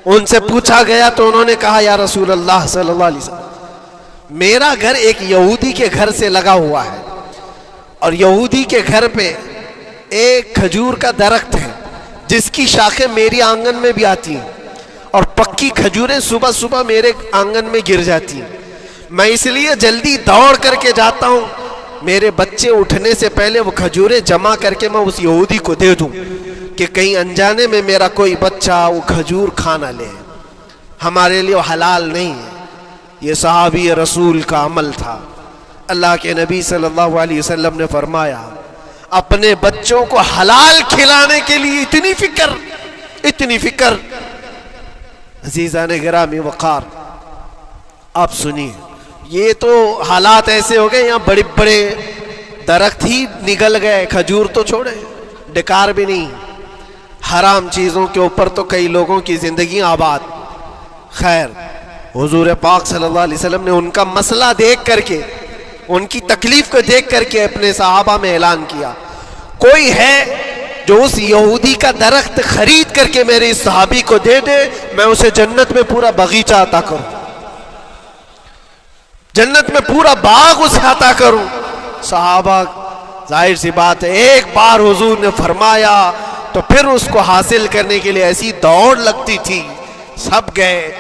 ان سے پوچھا گیا تو انہوں نے کہا یا رسول اللہ صلی اللہ علیہ وسلم، میرا گھر ایک یہودی کے گھر سے لگا ہوا ہے، اور یہودی کے گھر پہ ایک کھجور کا درخت ہے جس کی شاخیں میری آنگن میں بھی آتی ہیں، اور پکی کھجوریں صبح صبح میرے آنگن میں گر جاتی ہیں۔ میں اس لیے جلدی دوڑ کر کے جاتا ہوں، میرے بچے اٹھنے سے پہلے وہ کھجوریں جمع کر کے میں اس یہودی کو دے دوں کہ کہیں انجانے میں میرا کوئی بچہ وہ کھجور کھا نہ لے۔ ہمارے لیے وہ حلال نہیں ہے۔ یہ صحابی رسول کا عمل تھا۔ اللہ کے نبی صلی اللہ علیہ وسلم نے فرمایا، اپنے بچوں کو حلال کھلانے کے لیے اتنی فکر، اتنی فکر۔ عزیزان گرامی وقار، آپ سنیے، یہ تو حالات ایسے ہو گئے، یہاں بڑے بڑے درخت ہی نگل گئے، کھجور تو چھوڑے، ڈکار بھی نہیں۔ حرام چیزوں کے اوپر تو کئی لوگوں کی زندگی آباد۔ خیر، حضور پاک صلی اللہ علیہ وسلم نے ان کا مسئلہ دیکھ کر کے، ان کی تکلیف کو دیکھ کر کے اپنے صحابہ میں اعلان کیا، کوئی ہے جو اس یہودی کا درخت خرید کر کے میرے اس صحابی کو دے دے، میں اسے جنت میں پورا باغیچہ عطا کروں، جنت میں پورا باغ اسے عطا کروں۔ صحابہ، ظاہر سی بات ہے، ایک بار حضور نے فرمایا تو پھر اس کو حاصل کرنے کے لیے ایسی دوڑ لگتی تھی، سب گئے،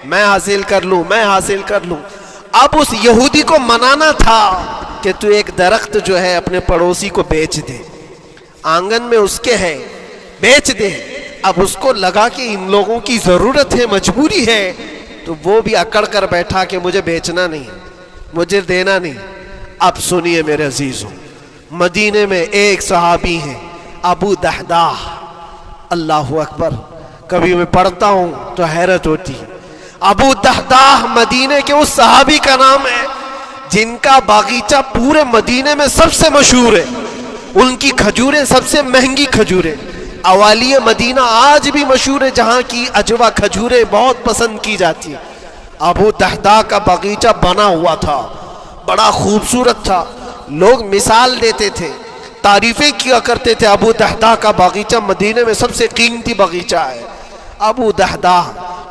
میں حاصل کر لوں، میں حاصل کر لوں۔ اب اس یہودی کو منانا تھا کہ تو ایک درخت جو ہے اپنے پڑوسی کو بیچ دے، آنگن میں اس کے ہے، بیچ دے۔ اب اس کو لگا کہ ان لوگوں کی ضرورت ہے، مجبوری ہے، تو وہ بھی اکڑ کر بیٹھا کہ مجھے بیچنا نہیں، مجھے دینا نہیں۔ اب سنیے میرے عزیزوں، مدینے میں ایک صحابی ہیں ابو دحداح، اللہ اکبر، کبھی میں پڑھتا ہوں تو حیرت ہوتی ہے۔ ابو دحداح مدینے کے اس صحابی کا نام ہے جن کا باغیچہ پورے مدینے میں سب سے مشہور ہے، ان کی کھجوریں سب سے مہنگی کھجوریں، اوالی مدینہ آج بھی مشہور ہے، جہاں کی اجوا کھجوریں بہت پسند کی جاتی ہیں۔ ابو دحداح کا باغیچہ بنا ہوا تھا، بڑا خوبصورت تھا، لوگ مثال دیتے تھے، تعریفیں کیا کرتے تھے، ابو دحداح کا باغیچہ مدینے میں سب سے قیمتی باغیچہ ہے۔ ابو دحداح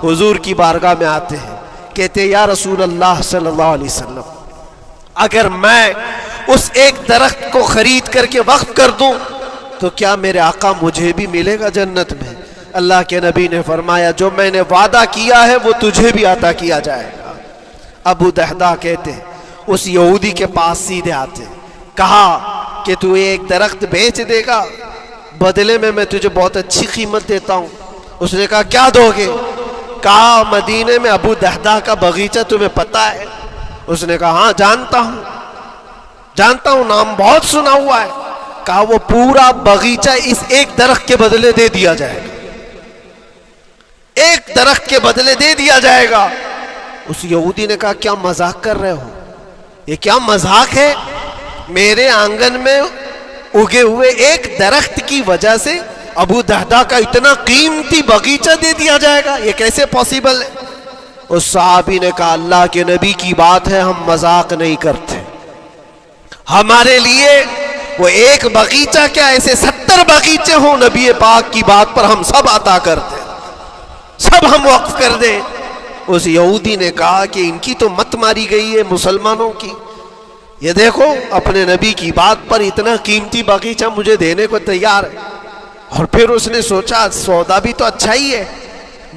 حضور کی بارگاہ میں آتے ہیں، کہتے یا رسول اللہ صلی اللہ علیہ وسلم، اگر میں اس ایک درخت کو خرید کر کے وقف کر دوں تو کیا میرے آقا مجھے بھی ملے گا جنت میں؟ اللہ کے نبی نے فرمایا، جو میں نے وعدہ کیا ہے وہ تجھے بھی عطا کیا جائے گا۔ ابو دحداح کہتے ہیں اس یہودی کے پاس سیدھے آتے، کہا کہ تو ایک درخت بیچ دے گا، بدلے میں تجھے بہت اچھی قیمت دیتا ہوں۔ اس نے کہا کیا دو گے؟ کہا مدینے میں ابو دحداح کا باغیچہ تمہیں پتہ ہے؟ اس نے کہا ہاں جانتا ہوں، جانتا ہوں، نام بہت سنا ہوا ہے۔ کہا وہ پورا باغیچہ اس ایک درخت کے بدلے دے دیا جائے گا، ایک درخت کے بدلے دے دیا جائے گا۔ اس یہودی نے کہا کیا مذاق کر رہے ہو؟ یہ کیا مذاق ہے؟ میرے آنگن میں اگے ہوئے ایک درخت کی وجہ سے ابو دحداح کا اتنا قیمتی باغیچہ دے دیا جائے گا، یہ کیسے پاسبل ہے؟ اس صحابی نے کہا اللہ کے نبی کی بات ہے، ہم مذاق نہیں کرتے، ہمارے لیے وہ ایک باغیچہ کیا ایسے 70 باغیچے ہوں نبی پاک کی بات پر ہم سب عطا کر دیں، سب ہم وقف کر دیں۔ اس یہودی نے کہا کہ ان کی تو مت ماری گئی ہے مسلمانوں کی، یہ دیکھو اپنے نبی کی بات پر اتنا قیمتی باغیچہ مجھے دینے کو تیار ہے۔ اور پھر اس نے سوچا سودا بھی تو اچھا ہی ہے،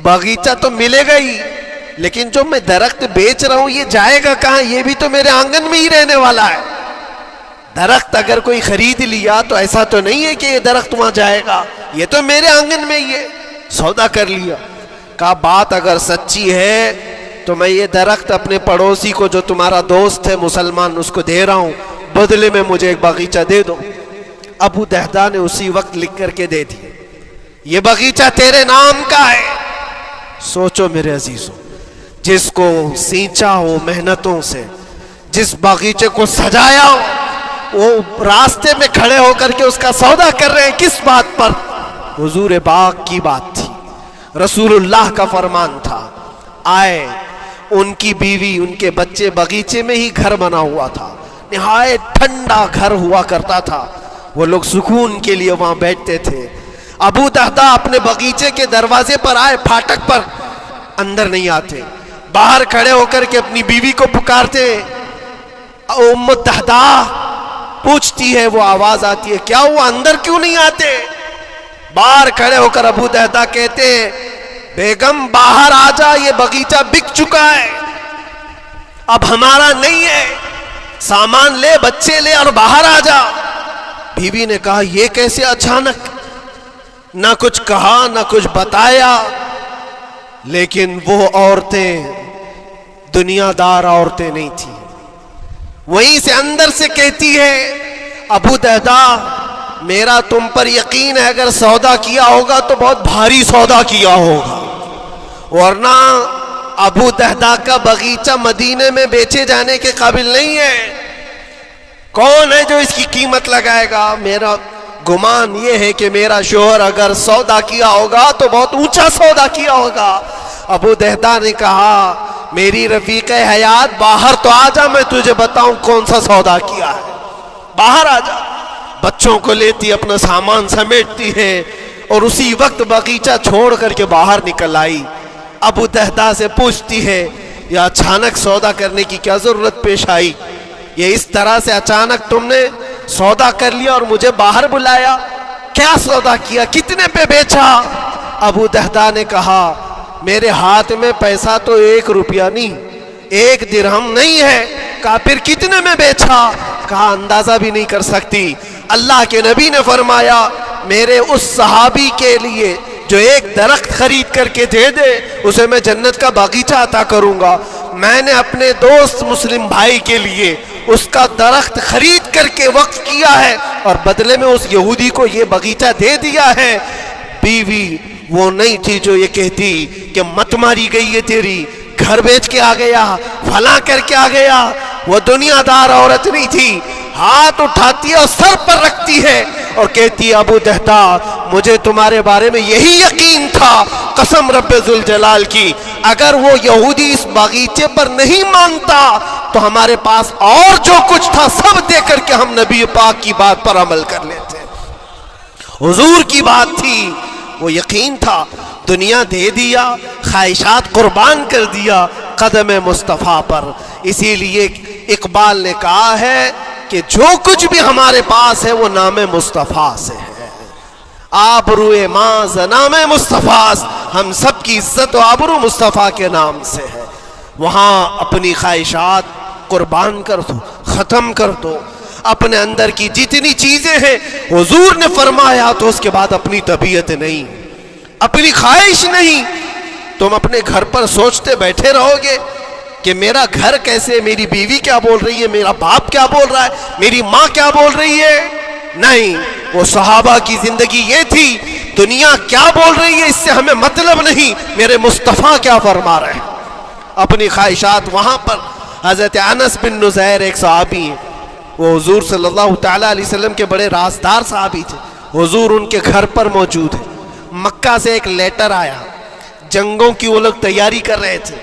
باغیچہ تو ملے گا ہی، لیکن جو میں درخت بیچ رہا ہوں یہ جائے گا کہاں؟ یہ بھی تو میرے آنگن میں ہی رہنے والا ہے۔ درخت اگر کوئی خرید لیا تو ایسا تو نہیں ہے کہ یہ درخت وہاں جائے گا، یہ تو میرے آنگن میں ہی ہے۔ سودا کر لیا، کہا بات اگر سچی ہے تو میں یہ درخت اپنے پڑوسی کو جو تمہارا دوست ہے مسلمان اس کو دے رہا ہوں، بدلے میں مجھے ایک باغیچہ دے دو۔ ابو دہدہ نے اسی وقت لکھ کر کے دے دیا، یہ باغیچہ تیرے نام کا ہے۔ سوچو میرے عزیزوں، جس کو سینچا ہو محنتوں سے، جس باغیچے کو سجایا ہو، وہ راستے میں کھڑے ہو کر کے اس کا سودا کر رہے ہیں، کس بات پر؟ حضور پاک کی بات تھی، رسول اللہ کا فرمان تھا۔ آئے ان کی بیوی ان کے بچے، باغیچے میں ہی گھر بنا ہوا تھا، نہایت ٹھنڈا گھر ہوا کرتا تھا، وہ لوگ سکون کے لیے وہاں بیٹھتے تھے۔ ابو دہدہ اپنے باغیچے کے دروازے پر آئے، پھاٹک پر، اندر نہیں آتے، باہر کھڑے ہو کر کے اپنی بیوی کو پکارتے۔ ام دہدہ پوچھتی ہے، وہ آواز آتی ہے، کیا ہوا اندر کیوں نہیں آتے؟ باہر کھڑے ہو کر ابو دہدہ کہتے ہیں، بیگم باہر آ جا، یہ باغیچہ بک چکا ہے، اب ہمارا نہیں ہے، سامان لے، بچے لے اور باہر آ جا۔ بیوی نے کہا یہ کیسے اچانک؟ نہ کچھ کہا نہ کچھ بتایا، لیکن وہ عورتیں دنیا دار عورتیں نہیں تھیں، وہیں سے اندر سے کہتی ہے، ابو دہدہ میرا تم پر یقین ہے، اگر سودا کیا ہوگا تو بہت بھاری سودا کیا ہوگا، ورنہ ابو دہدہ کا باغیچہ مدینے میں بیچے جانے کے قابل نہیں ہے، کون ہے جو اس کی قیمت لگائے گا؟ میرا گمان یہ ہے کہ میرا شوہر اگر سودا کیا ہوگا تو بہت اونچا سودا کیا ہوگا۔ ابو دہدہ نے کہا، میری رفیق حیات باہر تو آ جا، میں تجھے بتاؤں کون سا سودا کیا ہے، باہر آ جا۔ بچوں کو لیتی اپنا سامان سمیٹتی ہے اور اسی وقت باغیچہ چھوڑ کر کے باہر نکل آئی۔ ابو دہدہ سے پوچھتی ہے، یہ اچانک سودا کرنے کی کیا ضرورت پیش آئی؟ یہ اس طرح سے اچانک تم نے سودا کر لیا اور مجھے باہر بلایا، کیا سودا کیا، کتنے پہ بیچا؟ ابو دہدہ نے کہا، میرے ہاتھ میں پیسہ تو 1 روپیہ نہیں، 1 درہم نہیں ہے۔ کہا پھر کتنے میں بیچا؟ کہا اندازہ بھی نہیں کر سکتی۔ اللہ کے نبی نے فرمایا، میرے اس صحابی کے لیے جو ایک درخت خرید کر کے دے دے اسے میں جنت کا باغیچہ عطا کروں گا۔ میں نے اپنے دوست مسلم بھائی کے لیے اس کا درخت خرید کر کے وقف کیا ہے اور بدلے میں اس یہودی کو یہ باغیچہ دے دیا ہے۔ بیوی وہ نہیں تھی جو یہ کہتی کہ مت ماری گئی ہے تیری، گھر بیچ کے آ گیا، فلاں کر کے آ گیا۔ وہ دنیا دار عورت نہیں تھی، ہاتھ اٹھاتی ہے اور سر پر رکھتی ہے اور کہتی ہے، ابو دہدہ مجھے تمہارے بارے میں یہی یقین تھا، قسم رب ذوالجلال کی، اگر وہ یہودی اس باغیچے پر نہیں مانتا تو ہمارے پاس اور جو کچھ تھا سب دے کر کے ہم نبی پاک کی بات پر عمل کر لیتے۔ حضور کی بات تھی، وہ یقین تھا، دنیا دے دیا، خواہشات قربان کر دیا قدم مصطفیٰ پر۔ اسی لیے اقبال نے کہا ہے کہ جو کچھ بھی ہمارے پاس ہے وہ نام مصطفیٰ سے ہے، آبروئے ماز نام مصطفیٰ، ہم سب کی عزت و آبرو مصطفیٰ کے نام سے ہے۔ وہاں اپنی خواہشات قربان کر دو، ختم کر دو، اپنے اندر کی جتنی چیزیں ہیں حضور نے فرمایا، تو اس کے بعد اپنی طبیعت نہیں، اپنی خواہش نہیں۔ تم اپنے گھر پر سوچتے بیٹھے رہو گے کہ میرا گھر کیسے، میری بیوی کیا بول رہی ہے، میرا باپ کیا بول رہا ہے، میری ماں کیا بول رہی ہے؟ نہیں، وہ صحابہ کی زندگی یہ تھی، دنیا کیا بول رہی ہے اس سے ہمیں مطلب نہیں، میرے مصطفیٰ کیا فرما رہے ہیں۔ اپنی خواہشات وہاں پر۔ حضرت انس بن نزیر ایک صحابی ہیں، وہ حضور صلی اللہ تعالیٰ علیہ وسلم کے بڑے رازدار صحابی تھے، حضور ان کے گھر پر موجود ہیں۔ مکہ سے ایک لیٹر آیا، جنگوں کی وہ لوگ تیاری کر رہے تھے،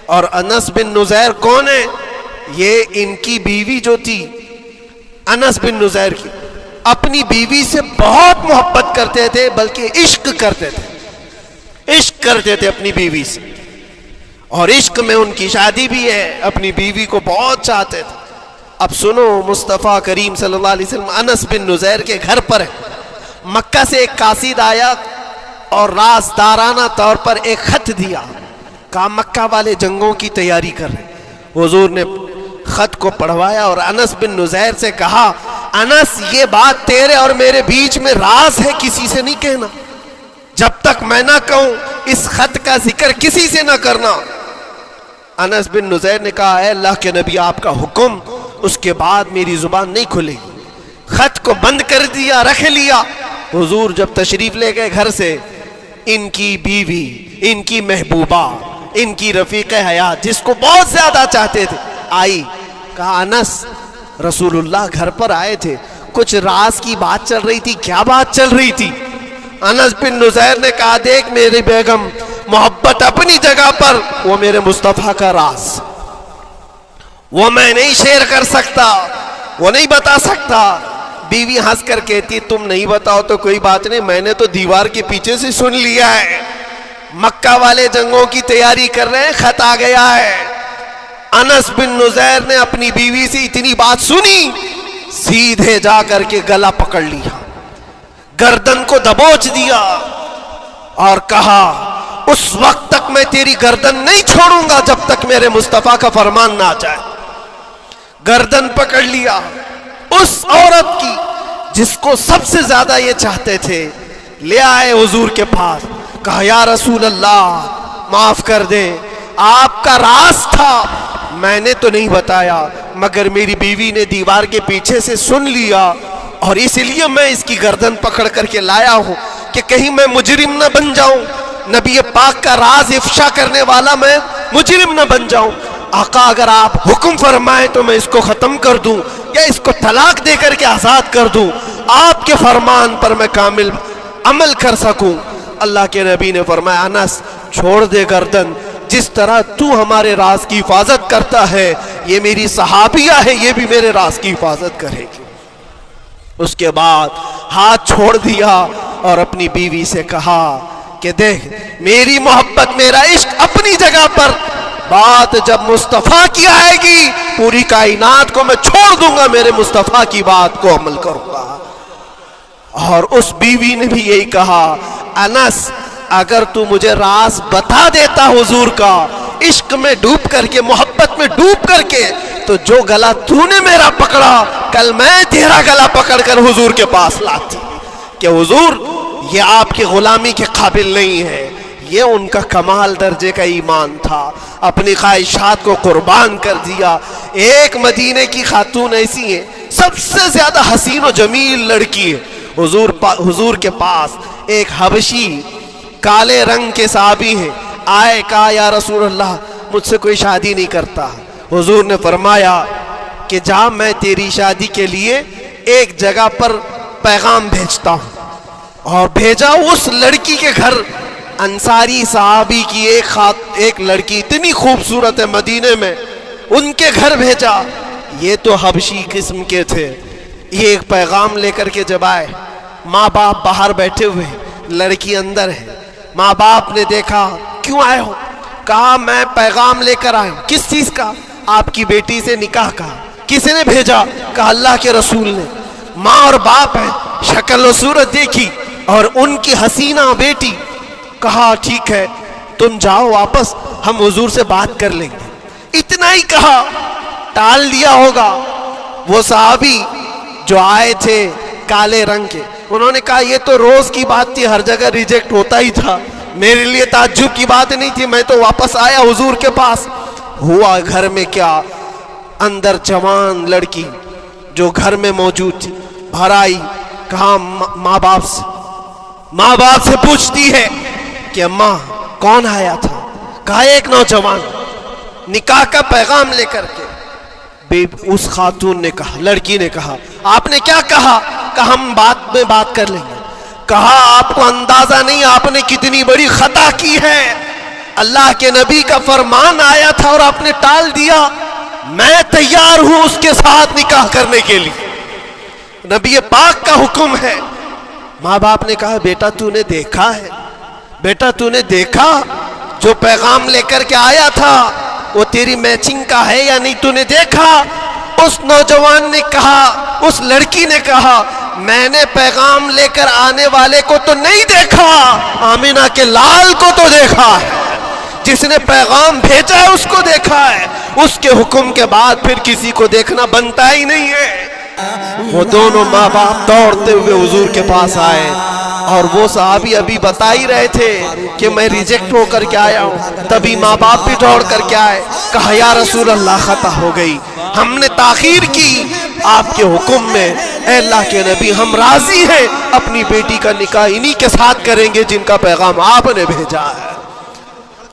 اور انس بن نزیر کون ہے؟ یہ ان کی بیوی جو تھی انس بن نزیر کی اپنی بیوی سے بہت محبت کرتے تھے، بلکہ عشق کرتے تھے، عشق کرتے تھے اپنی بیوی سے، اور عشق میں ان کی شادی بھی ہے، اپنی بیوی کو بہت چاہتے تھے۔ اب سنو، مصطفیٰ کریم صلی اللہ علیہ وسلم انس بن نزیر کے گھر پر ہے، مکہ سے ایک قاصد آیا اور رازدارانہ طور پر ایک خط دیا، کہا مکہ والے جنگوں کی تیاری کر رہے۔ حضور نے خط کو پڑھوایا اور انس بن نزیر سے کہا، انس یہ بات تیرے اور میرے بیچ میں راز ہے، کسی سے نہیں کہنا، جب تک میں نہ کہوں اس خط کا ذکر کسی سے نہ کرنا۔ انس بن نزیر نے کہا، اے اللہ کے نبی آپ کا حکم، اس کے بعد میری زبان نہیں کھلے گی۔ خط کو بند کر دیا، رکھ لیا۔ حضور جب تشریف لے گئے گھر سے، ان کی بیوی، ان کی محبوبہ، ان کی رفیق حیات جس کو بہت زیادہ چاہتے تھے آئی، کہا انس رسول اللہ گھر پر آئے تھے، کچھ راز کی بات چل رہی تھی، کیا بات چل رہی تھی؟ انس بن نزیر نے کہا، دیکھ میری بیگم، محبت اپنی جگہ پر، وہ میرے مصطفیٰ کا راز، وہ میں نہیں شیئر کر سکتا، وہ نہیں بتا سکتا۔ بیوی ہنس کر کہتی، تم نہیں بتاؤ تو کوئی بات نہیں، میں نے تو دیوار کے پیچھے سے سن لیا ہے، مکہ والے جنگوں کی تیاری کر رہے ہیں، خط آ گیا ہے۔ انس بن نزیر نے اپنی بیوی سے اتنی بات سنی، سیدھے جا کر کے گلا پکڑ لیا، گردن کو دبوچ دیا اور کہا، اس وقت تک میں تیری گردن نہیں چھوڑوں گا جب تک میرے مصطفیٰ کا فرمان نہ آ جائے۔ گردن پکڑ لیا اس عورت کی جس کو سب سے زیادہ یہ چاہتے تھے، لے آئے حضور کے پاس، کہا یا رسول اللہ معاف کر دیں، آپ کا راز تھا، میں نے تو نہیں بتایا، مگر میری بیوی نے دیوار کے پیچھے سے سن لیا، اور اس لیے میں اس کی گردن پکڑ کر کے لایا ہوں کہ کہیں میں مجرم نہ بن جاؤں، نبی پاک کا راز افشا کرنے والا میں مجرم نہ بن جاؤں۔ آقا اگر آپ حکم فرمائیں تو میں اس کو ختم کر دوں یا اس کو طلاق دے کر کے آزاد کر دوں، آپ کے فرمان پر میں کامل عمل کر سکوں۔ اللہ کے نبی نے فرمایا، انس چھوڑ دے گردن، جس طرح تو ہمارے راز کی حفاظت کرتا ہے، یہ میری صحابیہ ہے، یہ بھی میرے راز کی حفاظت کرے گی۔ اس کے بعد ہاتھ چھوڑ دیا اور اپنی بیوی سے کہا کہ دیکھ میری محبت، میرا عشق اپنی جگہ پر، بات جب مصطفیٰ کی آئے گی پوری کائنات کو میں چھوڑ دوں گا، میرے مصطفیٰ کی بات کو عمل کروں گا۔ اور اس بیوی نے بھی یہی کہا، انس اگر تو مجھے راز بتا دیتا حضور کا، عشق میں ڈوب کر کے، محبت میں ڈوب کر کے، تو جو گلا تو نے میرا پکڑا، کل میں تیرا گلا پکڑ کر حضور کے پاس لاتی کہ حضور یہ آپ کی غلامی کے قابل نہیں ہے۔ یہ ان کا کمال درجے کا ایمان تھا، اپنی خواہشات کو قربان کر دیا۔ ایک مدینے کی خاتون ایسی ہے، سب سے زیادہ حسین و جمیل لڑکی ہے، حضور کے پاس ایک حبشی کالے رنگ کے صحابی ہیں، آئے کہا یا رسول اللہ مجھ سے کوئی شادی نہیں کرتا۔ حضور نے فرمایا کہ جا میں تیری شادی کے لیے ایک جگہ پر پیغام بھیجتا ہوں، اور بھیجا اس لڑکی کے گھر، انصاری صحابی کی ایک لڑکی اتنی خوبصورت ہے مدینے میں، ان کے گھر بھیجا۔ یہ تو حبشی قسم کے تھے، یہ ایک پیغام لے کر کے جب آئے، ماں باپ باہر بیٹھے ہوئے، لڑکی اندر ہے، ماں باپ نے دیکھا، کیوں آئے ہو؟ کہا میں پیغام لے کر آئے ہوں۔ کس چیز کا؟ آپ کی بیٹی سے نکاح کا۔ کس نے بھیجا؟ کہا اللہ کے رسول نے۔ ماں اور باپ ہیں، شکل و صورت دیکھی اور ان کی حسینہ بیٹی، کہا ٹھیک ہے تم جاؤ واپس، ہم حضور سے بات کر لیں گے۔ اتنا ہی کہا، ٹال دیا ہوگا۔ وہ صحابی جو آئے تھے کالے رنگ کے، انہوں نے کہا یہ تو روز کی بات تھی، ہر جگہ ریجیکٹ ہوتا ہی تھا، میرے لیے تعجب کی بات نہیں تھی، میں تو واپس آیا حضور کے پاس۔ ہوا گھر میں کیا، اندر جوان لڑکی جو گھر میں موجود تھی باہر آئی، کہا ماں باپ سے پوچھتی ہے کہ اماں کون آیا تھا؟ کہا ایک نوجوان نکاح کا پیغام لے کر کے۔ اس خاتون نے کہا، لڑکی نے کہا آپ نے کیا کہا؟ کہا ہم بعد میں بات کر لیں گے۔ کہا آپ کو اندازہ نہیں آپ نے کتنی بڑی خطا کی ہے، اللہ کے نبی کا فرمان آیا تھا اور آپ نے ٹال دیا، میں تیار ہوں اس کے ساتھ نکاح کرنے کے لیے۔ نبی پاک کا حکم ہے۔ ماں باپ نے کہا بیٹا تو نے دیکھا ہے، بیٹا تو نے دیکھا جو پیغام لے کر کے آیا تھا وہ تیری میچنگ کا ہے یا نہیں، تو نے دیکھا؟ اس نوجوان نے کہا، اس لڑکی نے کہا میں نے پیغام لے کر آنے والے کو تو نہیں دیکھا، آمینہ کے لال کو تو دیکھا ہے، جس نے پیغام بھیجا ہے اس کو دیکھا ہے۔ اس کے حکم کے بعد پھر کسی کو دیکھنا بنتا ہی نہیں ہے۔ وہ دونوں ماں باپ دوڑتے ہوئے حضور کے پاس آئے، اور وہ صحابی ابھی بتا ہی رہے تھے کہ میں ریجیکٹ ہو کر کے آیا ہوں، تبھی ماں باپ بھی دوڑ کر کے آئے، کہا یا رسول اللہ خطا ہو گئی، ہم نے تاخیر کی آپ کے حکم میں، اے اللہ کے نبی ہم راضی ہیں، اپنی بیٹی کا نکاح انہی کے ساتھ کریں گے جن کا پیغام آپ نے بھیجا ہے۔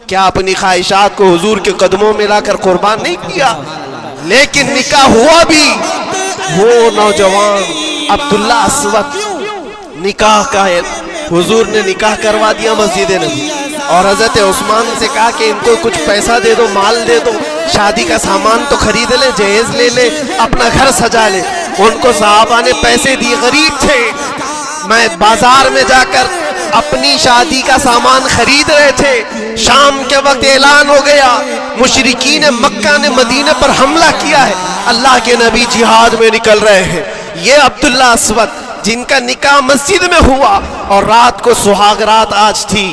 کیا اپنی خواہشات کو حضور کے قدموں میں لا کر قربان نہیں کیا؟ لیکن نکاح ہوا بھی۔ وہ نوجوان عبداللہ اسود نکاح کا ہے، حضور نے نکاح کروا دیا مسجد نبی، اور حضرت عثمان سے کہا کہ ان کو کچھ پیسہ دے دو، مال دے دو، شادی کا سامان تو خرید لے، جہیز لے لے، اپنا گھر سجا لے۔ ان کو صحابہ نے پیسے دیے، غریب تھے، میں بازار میں جا کر اپنی شادی کا سامان خرید رہے تھے، شام کے وقت اعلان ہو گیا مشرکین مکہ نے مدینہ پر حملہ کیا ہے، اللہ کے نبی جہاد میں نکل رہے ہیں۔ یہ عبداللہ اسود جن کا نکاح مسجد میں ہوا، اور رات کو سہاگ رات آج تھی،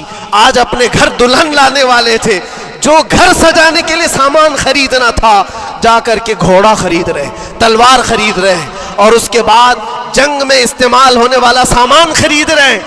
آج اپنے گھر دلہن لانے والے تھے، جو گھر سجانے کے لیے سامان خریدنا تھا جا کر کے گھوڑا خرید رہے، تلوار خرید رہے، اور اس کے بعد جنگ میں استعمال ہونے والا سامان خرید رہے،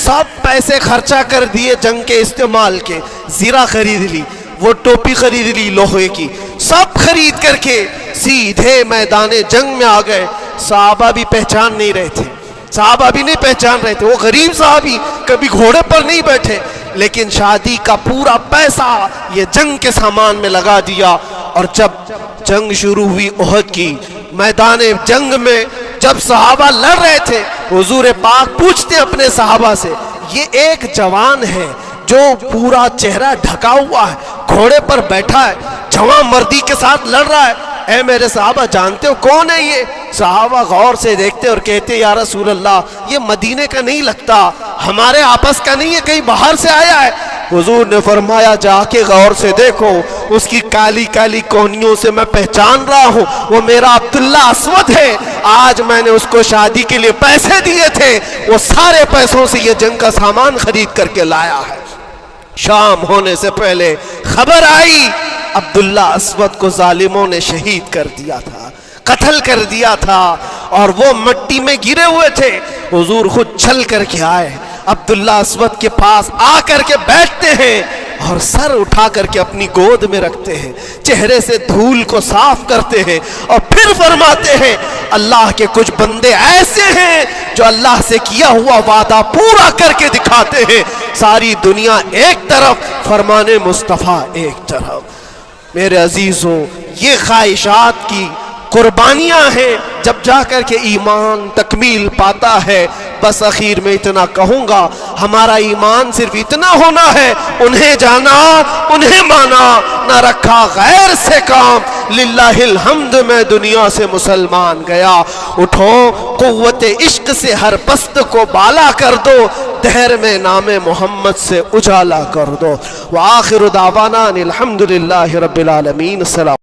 سب پیسے خرچہ کر دیے جنگ کے استعمال کے، زیرہ خرید لی، وہ ٹوپی خرید لی لوہے کی، سب خرید کر کے سیدھے میدان جنگ میں آ گئے۔ صحابہ بھی پہچان نہیں رہے تھے، صحابہ بھی نہیں پہچان رہے تھے، وہ غریب صحابی کبھی گھوڑے پر نہیں بیٹھے، لیکن شادی کا پورا پیسہ یہ جنگ کے سامان میں لگا دیا۔ اور جب جنگ شروع ہوئی احد کی، میدان جنگ میں جب صحابہ لڑ رہے تھے، حضور پاک پوچھتے اپنے صحابہ سے، یہ ایک جوان ہے جو پورا چہرہ ڈھکا ہوا ہے، گھوڑے پر بیٹھا ہے، جوان مردی کے ساتھ لڑ رہا ہے، اے میرے صحابہ جانتے ہو کون ہے یہ؟ صحابہ غور سے دیکھتے اور کہتے یا رسول اللہ یہ مدینے کا نہیں لگتا، ہمارے آپس کا نہیں ہے، کہیں باہر سے آیا ہے۔ حضور نے فرمایا جا کے غور سے دیکھو، اس کی کالی کالی کوہنیوں سے میں پہچان رہا ہوں، وہ میرا عبداللہ اسود ہے، آج میں نے اس کو شادی کے لیے پیسے دیے تھے، وہ سارے پیسوں سے یہ جنگ کا سامان خرید کر کے لایا ہے۔ شام ہونے سے پہلے خبر آئی عبداللہ اسود کو ظالموں نے شہید کر دیا تھا، قتل کر دیا تھا، اور وہ مٹی میں گرے ہوئے تھے۔ حضور خود چل کر کے آئے، عبداللہ اسود کے پاس آ کر کے بیٹھتے ہیں، اور سر اٹھا کر کے اپنی گود میں رکھتے ہیں، چہرے سے دھول کو صاف کرتے ہیں، اور پھر فرماتے ہیں اللہ کے کچھ بندے ایسے ہیں جو اللہ سے کیا ہوا وعدہ پورا کر کے دکھاتے ہیں، ساری دنیا ایک طرف، فرمان مصطفیٰ ایک طرف۔ میرے عزیزوں، یہ خواہشات کی قربانیاں ہیں، جب جا کر کے ایمان تکمیل پاتا ہے۔ بس اخیر میں اتنا کہوں گا، ہمارا ایمان صرف اتنا ہونا ہے، انہیں جانا انہیں مانا، نہ رکھا غیر سے کام، للہ الحمد میں دنیا سے مسلمان گیا۔ اٹھو قوت عشق سے ہر پست کو بالا کر دو، دہر میں نام محمد سے اجالا کر دو۔ وآخر دعوانا الحمدللہ رب العالمین۔ السلام